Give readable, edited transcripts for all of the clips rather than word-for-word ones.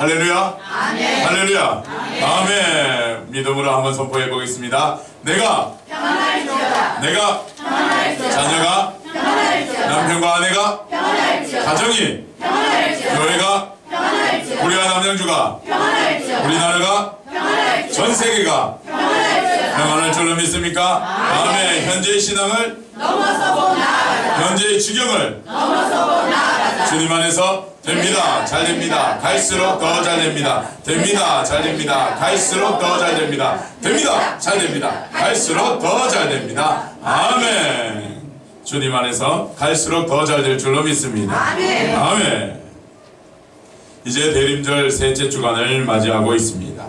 할렐루야. 아멘. 할렐루야. 아멘. 믿음으로 한번 선포해 보겠습니다. 내가 평안할지어다. 내가 평안할지어다. 자녀가 평안할지어다. 남편과 아내가 평안할지어다. 가정이 평안할지어다. 교회가 평안할지어다. 우리와 남양주가 평안할지어다. 우리나라가 평안할지어다. 전 세계가 평안할지어다. 평안할 줄로 믿습니까? 아멘. 현재의 신앙을 넘어서고 나아가자. 현재의 지경을 넘어서고 나아가자. 주님 안에서 됩니다. 잘 됩니다. 갈수록 더 잘 됩니다. 됩니다. 잘 됩니다. 갈수록 더 잘 됩니다. 됩니다. 잘 됩니다. 갈수록 더 잘 됩니다. 아멘. 주님 안에서 갈수록 더 잘 될 줄로 믿습니다. 아멘. 아멘. 이제 대림절 셋째 주간을 맞이하고 있습니다.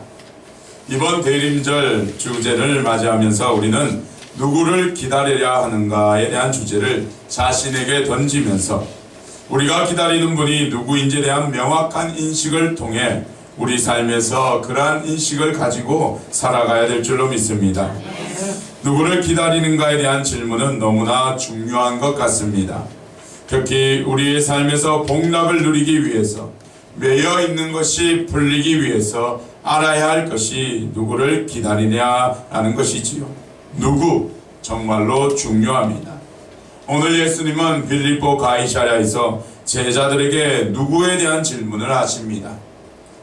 이번 대림절 주제를 맞이하면서 우리는 누구를 기다려야 하는가에 대한 주제를 자신에게 던지면서 우리가 기다리는 분이 누구인지에 대한 명확한 인식을 통해 우리 삶에서 그러한 인식을 가지고 살아가야 될 줄로 믿습니다. 누구를 기다리는가에 대한 질문은 너무나 중요한 것 같습니다. 특히 우리의 삶에서 복락을 누리기 위해서 매여 있는 것이 풀리기 위해서 알아야 할 것이 누구를 기다리냐라는 것이지요. 누구 정말로 중요합니다. 오늘 예수님은 빌립보 가이사랴에서 제자들에게 누구에 대한 질문을 하십니다.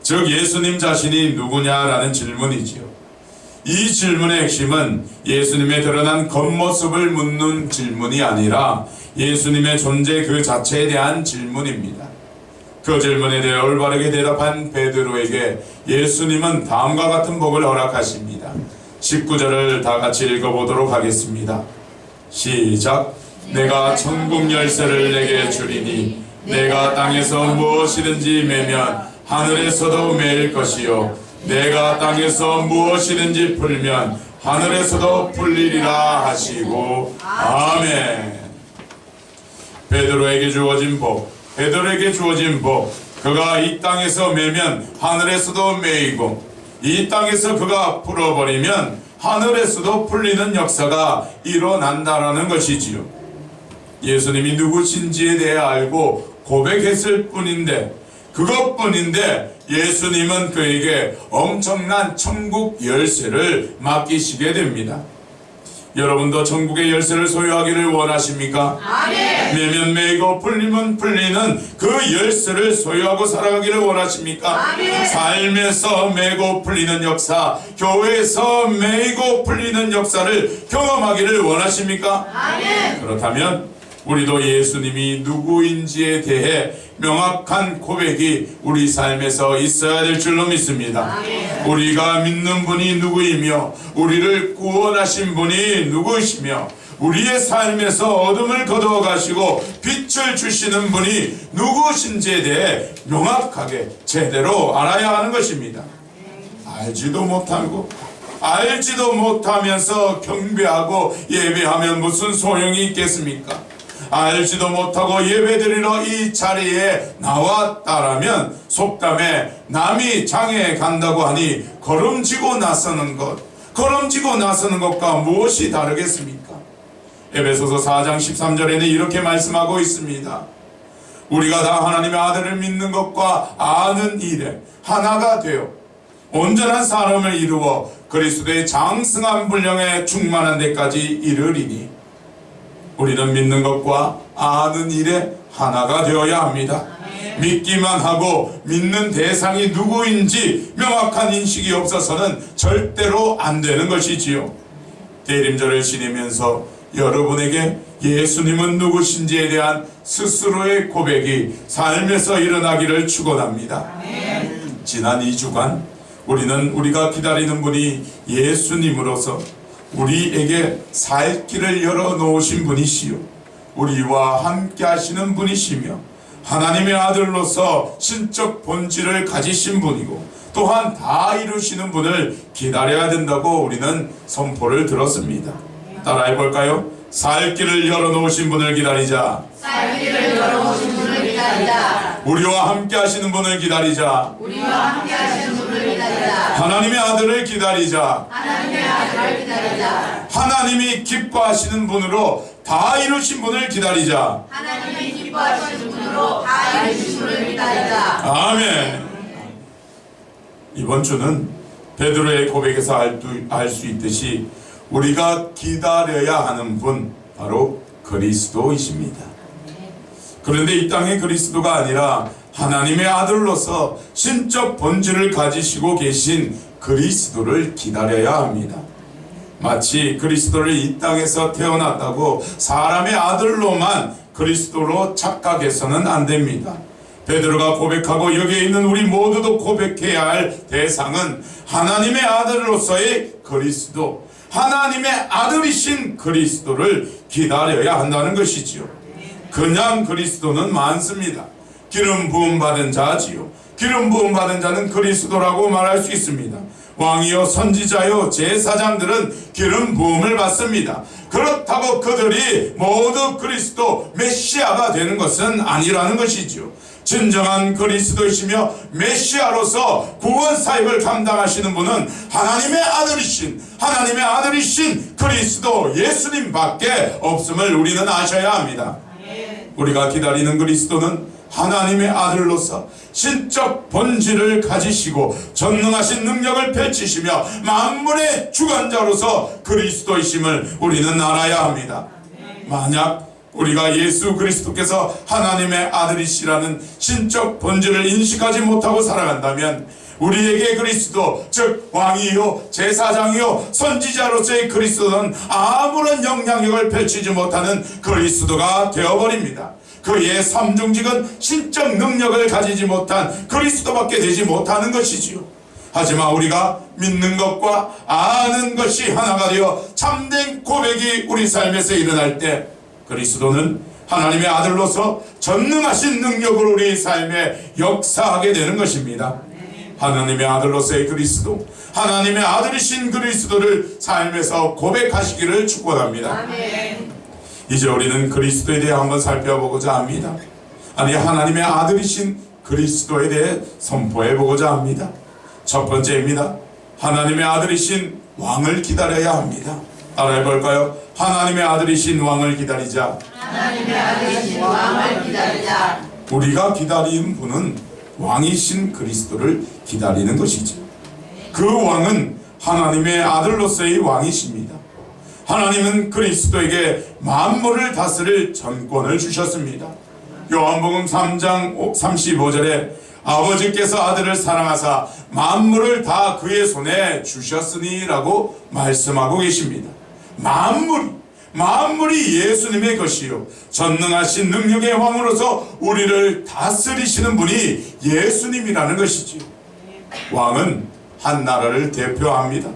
즉 예수님 자신이 누구냐라는 질문이지요. 이 질문의 핵심은 예수님의 드러난 겉모습을 묻는 질문이 아니라 예수님의 존재 그 자체에 대한 질문입니다. 그 질문에 대해 올바르게 대답한 베드로에게 예수님은 다음과 같은 복을 허락하십니다. 19절을 다 같이 읽어보도록 하겠습니다. 시작. 내가 천국 열쇠를 내게 주리니 내가 땅에서 무엇이든지 매면 하늘에서도 매일 것이요 내가 땅에서 무엇이든지 풀면 하늘에서도 풀리리라 하시고 아멘. 베드로에게 주어진 복, 베드로에게 주어진 복, 그가 이 땅에서 매면 하늘에서도 매이고 이 땅에서 그가 풀어버리면 하늘에서도 풀리는 역사가 일어난다라는 것이지요. 예수님이 누구신지에 대해 알고 고백했을 뿐인데 그것뿐인데 예수님은 그에게 엄청난 천국 열쇠를 맡기시게 됩니다. 여러분도 천국의 열쇠를 소유하기를 원하십니까? 아멘. 매면 매이고 풀리면 풀리는 그 열쇠를 소유하고 살아가기를 원하십니까? 아멘. 삶에서 매고 풀리는 역사, 교회에서 매이고 풀리는 역사를 경험하기를 원하십니까? 아멘. 그렇다면 우리도 예수님이 누구인지에 대해 명확한 고백이 우리 삶에서 있어야 될 줄로 믿습니다. 아멘. 우리가 믿는 분이 누구이며 우리를 구원하신 분이 누구이시며 우리의 삶에서 어둠을 거두어 가시고 빛을 주시는 분이 누구신지에 대해 명확하게 제대로 알아야 하는 것입니다. 알지도 못하고 알지도 못하면서 경배하고 예배하면 무슨 소용이 있겠습니까? 알지도 못하고 예배드리러 이 자리에 나왔다라면 속담에 남이 장에 간다고 하니 걸음지고 나서는 것과 무엇이 다르겠습니까? 에베소서 4장 13절에는 이렇게 말씀하고 있습니다. 우리가 다 하나님의 아들을 믿는 것과 아는 일에 하나가 되어 온전한 사람을 이루어 그리스도의 장승한 분량에 충만한 데까지 이르리니 우리는 믿는 것과 아는 일에 하나가 되어야 합니다. 믿기만 하고 믿는 대상이 누구인지 명확한 인식이 없어서는 절대로 안 되는 것이지요. 대림절을 지내면서 여러분에게 예수님은 누구신지에 대한 스스로의 고백이 삶에서 일어나기를 축원합니다. 지난 2주간 우리는 우리가 기다리는 분이 예수님으로서 우리에게 살 길을 열어놓으신 분이시요 우리와 함께 하시는 분이시며 하나님의 아들로서 신적 본질을 가지신 분이고 또한 다 이루시는 분을 기다려야 된다고 우리는 선포를 들었습니다. 따라해볼까요? 살 길을 열어놓으신 분을 기다리자. 살 길을 열어오신 분을 기다리자. 우리와 함께 하시는 분을 기다리자. 우리와 함께 하시는 분을 기다리자. 하나님의 아들을 기다리자. 하나님의 아들을 기다리자. 하나님이 기뻐하시는 분으로 다 이루신 분을 기다리자. 하나님이 기뻐하시는 분으로 다 이루신 분을 기다리자. 아멘. 이번 주는 베드로의 고백에서 알 수 있듯이 우리가 기다려야 하는 분, 바로 그리스도이십니다. 그런데 이 땅의 그리스도가 아니라 하나님의 아들로서 신적 본질을 가지시고 계신 그리스도를 기다려야 합니다. 마치 그리스도를 이 땅에서 태어났다고 사람의 아들로만 그리스도로 착각해서는 안 됩니다. 베드로가 고백하고 여기에 있는 우리 모두도 고백해야 할 대상은 하나님의 아들로서의 그리스도, 하나님의 아들이신 그리스도를 기다려야 한다는 것이지요. 그냥 그리스도는 많습니다. 기름 부음 받은 자지요. 기름 부음 받은 자는 그리스도라고 말할 수 있습니다. 왕이요 선지자요 제사장들은 기름 부음을 받습니다. 그렇다고 그들이 모두 그리스도 메시아가 되는 것은 아니라는 것이죠. 진정한 그리스도이시며 메시아로서 구원 사역을 감당하시는 분은 하나님의 아들이신 그리스도 예수님밖에 없음을 우리는 아셔야 합니다. 우리가 기다리는 그리스도는 하나님의 아들로서 신적 본질을 가지시고 전능하신 능력을 펼치시며 만물의 주관자로서 그리스도이심을 우리는 알아야 합니다. 만약 우리가 예수 그리스도께서 하나님의 아들이시라는 신적 본질을 인식하지 못하고 살아간다면 우리에게 그리스도, 즉 왕이요 제사장이요 선지자로서의 그리스도는 아무런 영향력을 펼치지 못하는 그리스도가 되어버립니다. 그의 삼중직은 신적 능력을 가지지 못한 그리스도밖에 되지 못하는 것이지요. 하지만 우리가 믿는 것과 아는 것이 하나가 되어 참된 고백이 우리 삶에서 일어날 때 그리스도는 하나님의 아들로서 전능하신 능력으로 우리 삶에 역사하게 되는 것입니다. 하나님의 아들로서의 그리스도, 하나님의 아들이신 그리스도를 삶에서 고백하시기를 축원합니다. 이제 우리는 그리스도에 대해 한번 살펴보고자 합니다. 아니, 하나님의 아들이신 그리스도에 대해 선포해 보고자 합니다. 첫 번째입니다. 하나님의 아들이신 왕을 기다려야 합니다. 따라해 볼까요? 하나님의 아들이신 왕을 기다리자. 하나님의 아들이신 왕을 기다리자. 우리가 기다리는 분은 왕이신 그리스도를 기다리는 것이죠. 그 왕은 하나님의 아들로서의 왕이십니다. 하나님은 그리스도에게 만물을 다스릴 전권을 주셨습니다. 요한복음 3장 35절에 아버지께서 아들을 사랑하사 만물을 다 그의 손에 주셨으니 라고 말씀하고 계십니다. 만물이 예수님의 것이요 전능하신 능력의 왕으로서 우리를 다스리시는 분이 예수님이라는 것이지요. 왕은 한 나라를 대표합니다.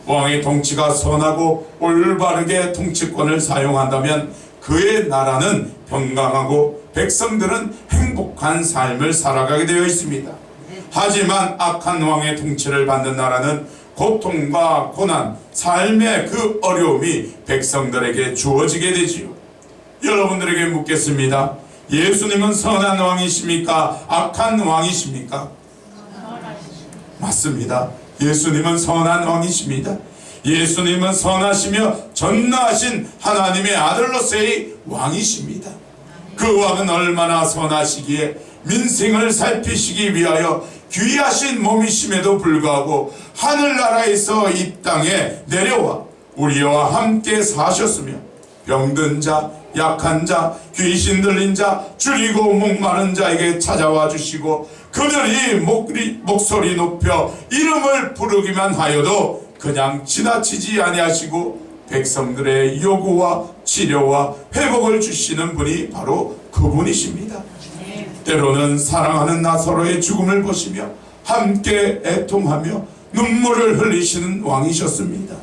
왕의 통치가 선하고 올바르게 통치권을 사용한다면 그의 나라는 평강하고 백성들은 행복한 삶을 살아가게 되어 있습니다. 하지만 악한 왕의 통치를 받는 나라는 고통과 고난, 삶의 그 어려움이 백성들에게 주어지게 되지요. 여러분들에게 묻겠습니다. 예수님은 선한 왕이십니까? 악한 왕이십니까? 맞습니다. 예수님은 선한 왕이십니다. 예수님은 선하시며 전능하신 하나님의 아들로서의 왕이십니다. 그 왕은 얼마나 선하시기에 민생을 살피시기 위하여 귀하신 몸이심에도 불구하고 하늘나라에서 이 땅에 내려와 우리와 함께 사셨으며 병든 자, 약한 자, 귀신 들린 자, 줄이고 목마른 자에게 찾아와 주시고 그들이 목소리 높여 이름을 부르기만 하여도 그냥 지나치지 아니하시고 백성들의 요구와 치료와 회복을 주시는 분이 바로 그분이십니다. 때로는 사랑하는 나사로의 죽음을 보시며 함께 애통하며 눈물을 흘리시는 왕이셨습니다.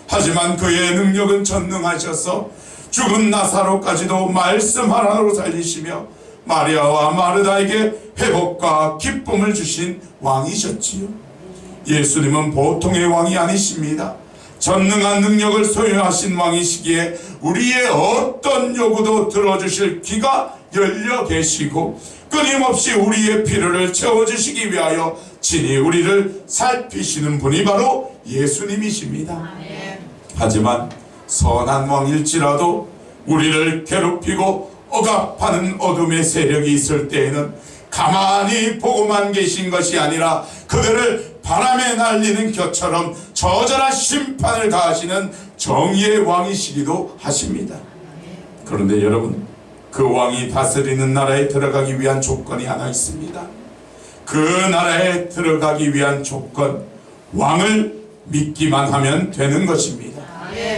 하지만 그의 능력은 전능하셔서 죽은 나사로까지도 말씀 하나로 살리시며 마리아와 마르다에게 회복과 기쁨을 주신 왕이셨지요. 예수님은 보통의 왕이 아니십니다. 전능한 능력을 소유하신 왕이시기에 우리의 어떤 요구도 들어주실 귀가 열려 계시고 끊임없이 우리의 필요를 채워주시기 위하여 친히 우리를 살피시는 분이 바로 예수님이십니다. 하지만 선한 왕일지라도 우리를 괴롭히고 억압하는 어둠의 세력이 있을 때에는 가만히 보고만 계신 것이 아니라 그들을 바람에 날리는 겨처럼 저절한 심판을 가하시는 정의의 왕이시기도 하십니다. 그런데 여러분, 그 왕이 다스리는 나라에 들어가기 위한 조건이 하나 있습니다. 그 나라에 들어가기 위한 조건, 왕을 믿기만 하면 되는 것입니다.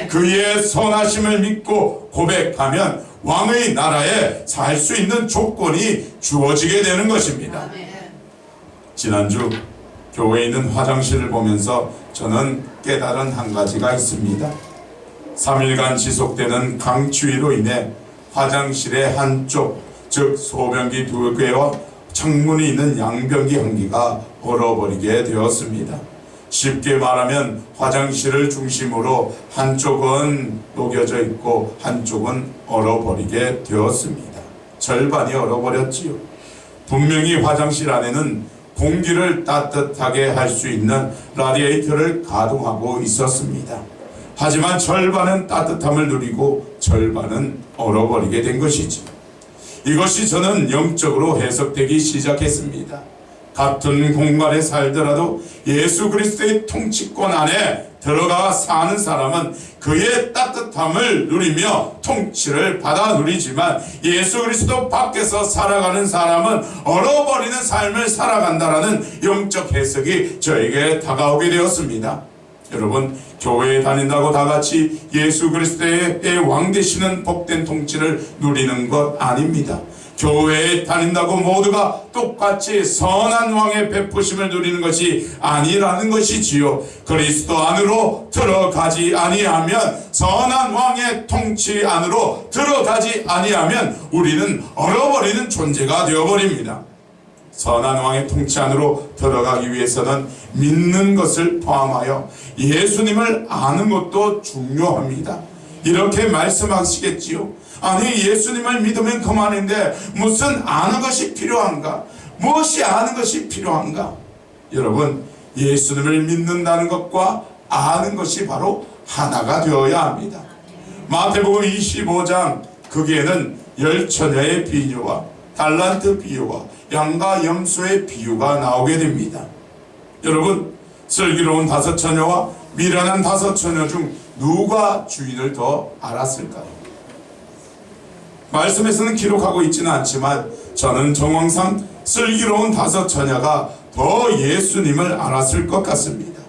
그의 선하심을 믿고 고백하면 왕의 나라에 살 수 있는 조건이 주어지게 되는 것입니다. 지난주 교회에 있는 화장실을 보면서 저는 깨달은 한 가지가 있습니다. 3일간 지속되는 강추위로 인해 화장실의 한쪽, 즉 소변기 2개와 창문이 있는 양변기 1개가 얼어버리게 되었습니다. 쉽게 말하면 화장실을 중심으로 한쪽은 녹여져 있고 한쪽은 얼어버리게 되었습니다. 절반이 얼어버렸지요. 분명히 화장실 안에는 공기를 따뜻하게 할 수 있는 라디에이터를 가동하고 있었습니다. 하지만 절반은 따뜻함을 누리고 절반은 얼어버리게 된 것이죠. 이것이 저는 영적으로 해석되기 시작했습니다. 같은 공간에 살더라도 예수 그리스도의 통치권 안에 들어가 사는 사람은 그의 따뜻함을 누리며 통치를 받아 누리지만 예수 그리스도 밖에서 살아가는 사람은 얼어버리는 삶을 살아간다라는 영적 해석이 저에게 다가오게 되었습니다. 여러분, 교회에 다닌다고 다 같이 예수 그리스도의 왕 되시는 복된 통치를 누리는 것 아닙니다. 교회에 다닌다고 모두가 똑같이 선한 왕의 베푸심을 누리는 것이 아니라는 것이지요. 그리스도 안으로 들어가지 아니하면, 선한 왕의 통치 안으로 들어가지 아니하면 우리는 얼어버리는 존재가 되어버립니다. 선한 왕의 통치 안으로 들어가기 위해서는 믿는 것을 포함하여 예수님을 아는 것도 중요합니다. 이렇게 말씀하시겠지요. 아니, 예수님을 믿으면 그만인데 무슨 아는 것이 필요한가? 무엇이 아는 것이 필요한가? 여러분, 예수님을 믿는다는 것과 아는 것이 바로 하나가 되어야 합니다. 마태복음 25장 거기에는 10처녀의 비유와 달란트 비유와 양과 염소의 비유가 나오게 됩니다. 여러분, 슬기로운 5처녀와 미련한 5처녀 중 누가 주인을 더 알았을까요? 말씀에서는 기록하고 있지는 않지만 저는 정황상 슬기로운 5처녀가 더 예수님을 알았을 것 같습니다.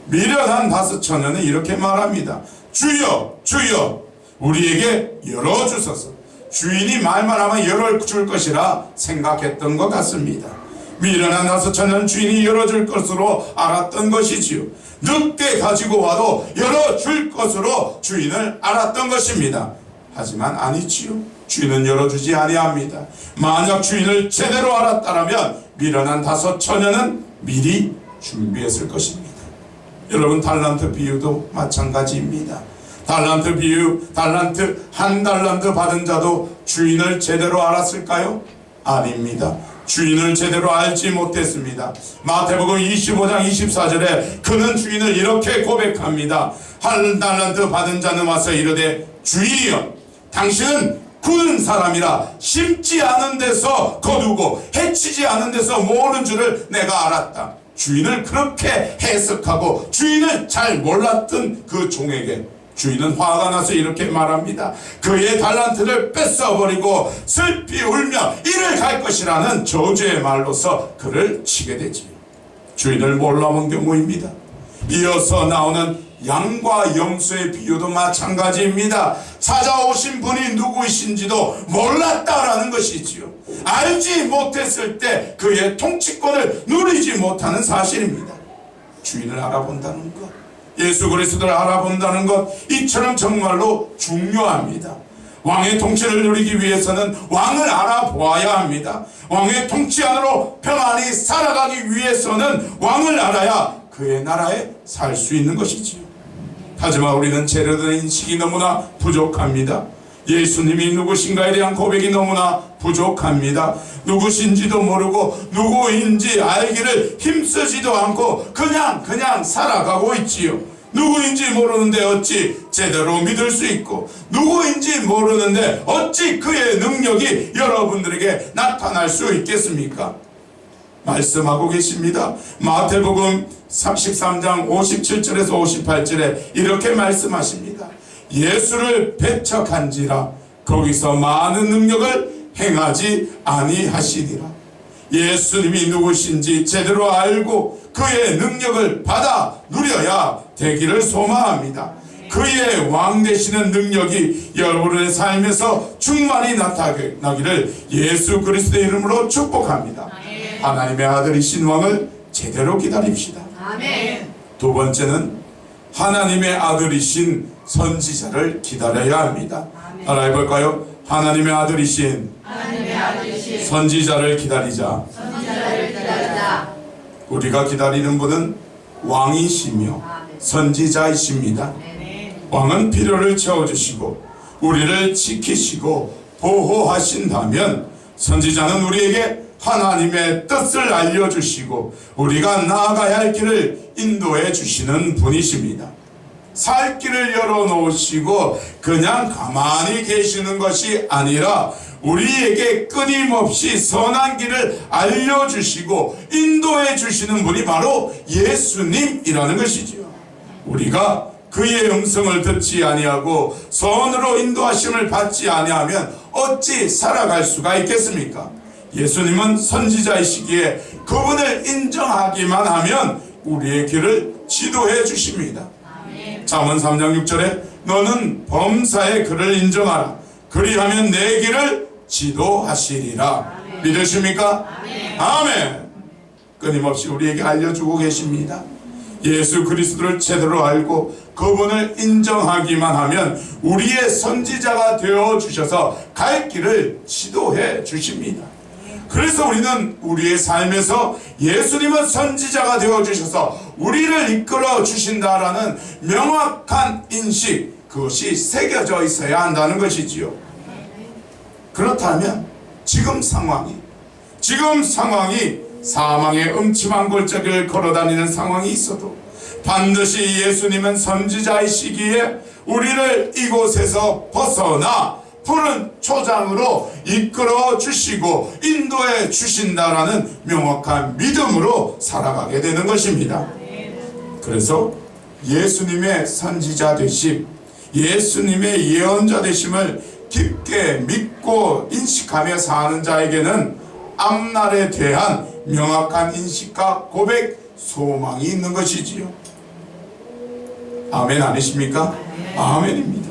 미련한 5처녀는 이렇게 말합니다. 주여, 주여, 우리에게 열어주소서. 주인이 말만 하면 열어줄 것이라 생각했던 것 같습니다. 미련한 5처녀는 주인이 열어줄 것으로 알았던 것이지요. 늦게 가지고 와도 열어줄 것으로 주인을 알았던 것입니다. 하지만 아니지요. 주인은 열어주지 아니합니다. 만약 주인을 제대로 알았다면 미련한 5처녀는 미리 준비했을 것입니다. 여러분, 달란트 비유도 마찬가지입니다. 달란트 비유, 한 달란트 받은 자도 주인을 제대로 알았을까요? 아닙니다. 주인을 제대로 알지 못했습니다. 마태복음 25장 24절에 그는 주인을 이렇게 고백합니다. 한 달란트 받은 자는 와서 이르되, 주인이여, 당신은 굳은 사람이라 심지 않은 데서 거두고 해치지 않은 데서 모으는 줄을 내가 알았다. 주인을 그렇게 해석하고 주인을 잘 몰랐던 그 종에게 주인은 화가 나서 이렇게 말합니다. 그의 달란트를 뺏어버리고 슬피 울며 이를 갈 것이라는 저주의 말로서 그를 치게 되지요. 주인을 몰라본 경우입니다. 이어서 나오는 양과 염소의 비유도 마찬가지입니다. 찾아오신 분이 누구이신지도 몰랐다라는 것이지요. 알지 못했을 때 그의 통치권을 누리지 못하는 사실입니다. 주인을 알아본다는 것, 예수 그리스도를 알아본다는 것, 이처럼 정말로 중요합니다. 왕의 통치를 누리기 위해서는 왕을 알아보아야 합니다. 왕의 통치 안으로 평안히 살아가기 위해서는 왕을 알아야 그의 나라에 살 수 있는 것이지요. 하지만 우리는 제대로 인식이 너무나 부족합니다. 예수님이 누구신가에 대한 고백이 너무나 부족합니다. 누구신지도 모르고 누구인지 알기를 힘쓰지도 않고 그냥 살아가고 있지요. 누구인지 모르는데 어찌 제대로 믿을 수 있고, 누구인지 모르는데 어찌 그의 능력이 여러분들에게 나타날 수 있겠습니까? 말씀하고 계십니다. 마태복음 33장 57절에서 58절에 이렇게 말씀하십니다. 예수를 배척한지라 거기서 많은 능력을 행하지 아니하시니라. 예수님이 누구신지 제대로 알고 그의 능력을 받아 누려야 되기를 소망합니다. 그의 왕 되시는 능력이 여러분의 삶에서 충만히 나타나기를 예수 그리스도의 이름으로 축복합니다. 하나님의 아들이신 왕을 제대로 기다립시다. 아멘. 두 번째는 하나님의 아들이신 선지자를 기다려야 합니다. 따라해 볼까요? 하나님의 아들이신 선지자를 기다리자. 우리가 기다리는 분은 왕이시며 선지자이십니다. 왕은 필요를 채워주시고 우리를 지키시고 보호하신다면, 선지자는 우리에게 하나님의 뜻을 알려주시고 우리가 나아가야 할 길을 인도해 주시는 분이십니다. 살 길을 열어놓으시고 그냥 가만히 계시는 것이 아니라 우리에게 끊임없이 선한 길을 알려주시고 인도해 주시는 분이 바로 예수님이라는 것이지요. 우리가 그의 음성을 듣지 아니하고 선으로 인도하심을 받지 아니하면 어찌 살아갈 수가 있겠습니까? 예수님은 선지자이시기에 그분을 인정하기만 하면 우리의 길을 지도해 주십니다. 잠언 3장 6절에 너는 범사의 그를 인정하라. 그리하면 내 길을 지도하시리라. 믿으십니까? 아멘. 끊임없이 우리에게 알려주고 계십니다. 예수 그리스도를 제대로 알고 그분을 인정하기만 하면 우리의 선지자가 되어 주셔서 갈 길을 지도해 주십니다. 그래서 우리는 우리의 삶에서 예수님은 선지자가 되어주셔서 우리를 이끌어 주신다라는 명확한 인식, 그것이 새겨져 있어야 한다는 것이지요. 그렇다면 지금 상황이 사망의 음침한 골짜기를 걸어다니는 상황이 있어도 반드시 예수님은 선지자이시기에 우리를 이곳에서 벗어나 푸른 초장으로 이끌어 주시고 인도해 주신다라는 명확한 믿음으로 살아가게 되는 것입니다. 그래서 예수님의 선지자 되심, 예수님의 예언자 되심을 깊게 믿고 인식하며 사는 자에게는 앞날에 대한 명확한 인식과 고백, 소망이 있는 것이지요. 아멘 아니십니까? 아멘입니다.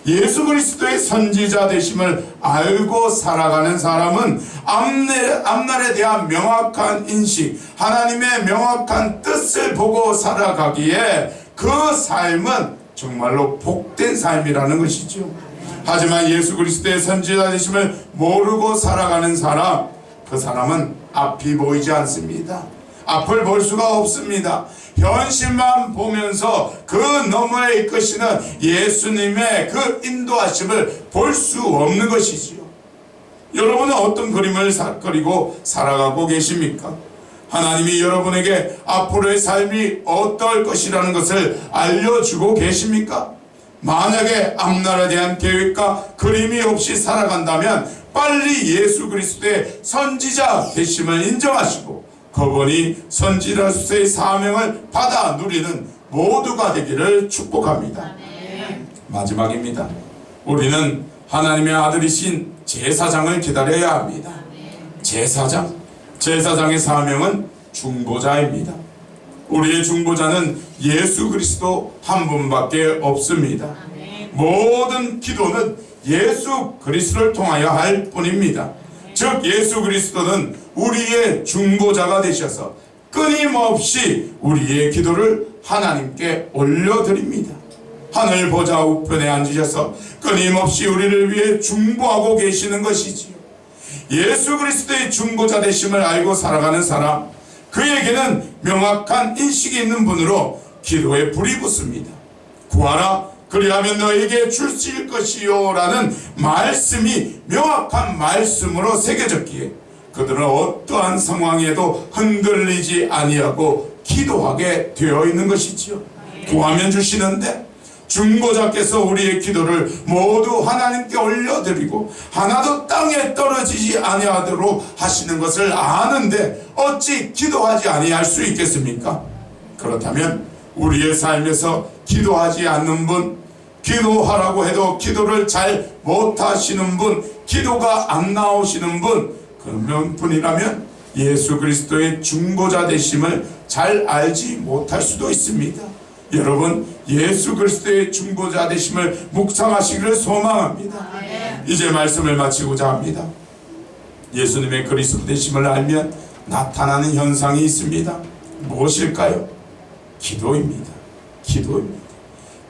예수 그리스도의 선지자 되심을 알고 살아가는 사람은 앞날에 대한 명확한 인식, 하나님의 명확한 뜻을 보고 살아가기에 그 삶은 정말로 복된 삶이라는 것이죠. 하지만 예수 그리스도의 선지자 되심을 모르고 살아가는 사람, 그 사람은 앞이 보이지 않습니다. 앞을 볼 수가 없습니다. 현실만 보면서 그 너머에 이끄시는 예수님의 그 인도하심을 볼 수 없는 것이지요. 여러분은 어떤 그림을 그리고 살아가고 계십니까? 하나님이 여러분에게 앞으로의 삶이 어떨 것이라는 것을 알려주고 계십니까? 만약에 앞날에 대한 계획과 그림이 없이 살아간다면 빨리 예수 그리스도의 선지자 되심을 인정하시고 그분이 선지자로서의 사명을 받아 누리는 모두가 되기를 축복합니다. 마지막입니다. 우리는 하나님의 아들이신 제사장을 기다려야 합니다. 제사장의 사명은 중보자입니다. 우리의 중보자는 예수 그리스도 한 분밖에 없습니다. 모든 기도는 예수 그리스도를 통하여 할 뿐입니다. 즉 예수 그리스도는 우리의 중보자가 되셔서 끊임없이 우리의 기도를 하나님께 올려드립니다. 하늘 보좌 우편에 앉으셔서 끊임없이 우리를 위해 중보하고 계시는 것이지요. 예수 그리스도의 중보자 되심을 알고 살아가는 사람, 그에게는 명확한 인식이 있는 분으로 기도에 불이 붙습니다. 구하라 그리하면 너에게 주실 것이요 라는 말씀이 명확한 말씀으로 새겨졌기에 그들은 어떠한 상황에도 흔들리지 아니하고 기도하게 되어 있는 것이지요. 구하면 주시는데, 중보자께서 우리의 기도를 모두 하나님께 올려드리고 하나도 땅에 떨어지지 아니하도록 하시는 것을 아는데 어찌 기도하지 아니할 수 있겠습니까? 그렇다면 우리의 삶에서 기도하지 않는 분, 기도하라고 해도 기도를 잘 못하시는 분, 기도가 안 나오시는 분, 그런 분이라면 예수 그리스도의 중보자 되심을 잘 알지 못할 수도 있습니다. 여러분, 예수 그리스도의 중보자 되심을 묵상하시기를 소망합니다. 이제 말씀을 마치고자 합니다. 예수님의 그리스도 되심을 알면 나타나는 현상이 있습니다. 무엇일까요? 기도입니다. 기도입니다.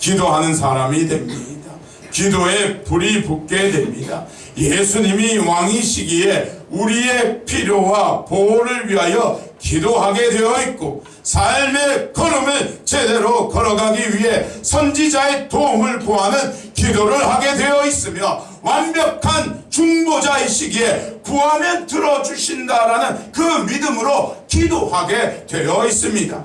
기도하는 사람이 됩니다. 기도에 불이 붙게 됩니다. 예수님이 왕이시기에 우리의 필요와 보호를 위하여 기도하게 되어 있고, 삶의 걸음을 제대로 걸어가기 위해 선지자의 도움을 구하는 기도를 하게 되어 있으며, 완벽한 중보자이시기에 구하면 들어주신다라는 그 믿음으로 기도하게 되어 있습니다.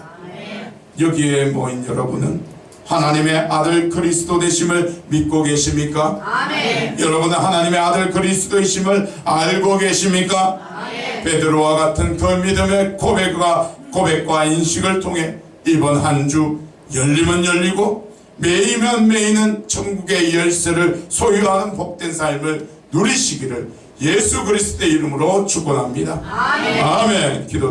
여기에 모인 여러분은 하나님의 아들 그리스도 되심을 믿고 계십니까? 아멘. 여러분은 하나님의 아들 그리스도이심을 알고 계십니까? 아멘. 베드로와 같은 그 믿음의 고백과 인식을 통해 이번 한 주 열리면 열리고 매이면 매이는 천국의 열쇠를 소유하는 복된 삶을 누리시기를 예수 그리스도의 이름으로 축원합니다. 아멘. 아멘. 기도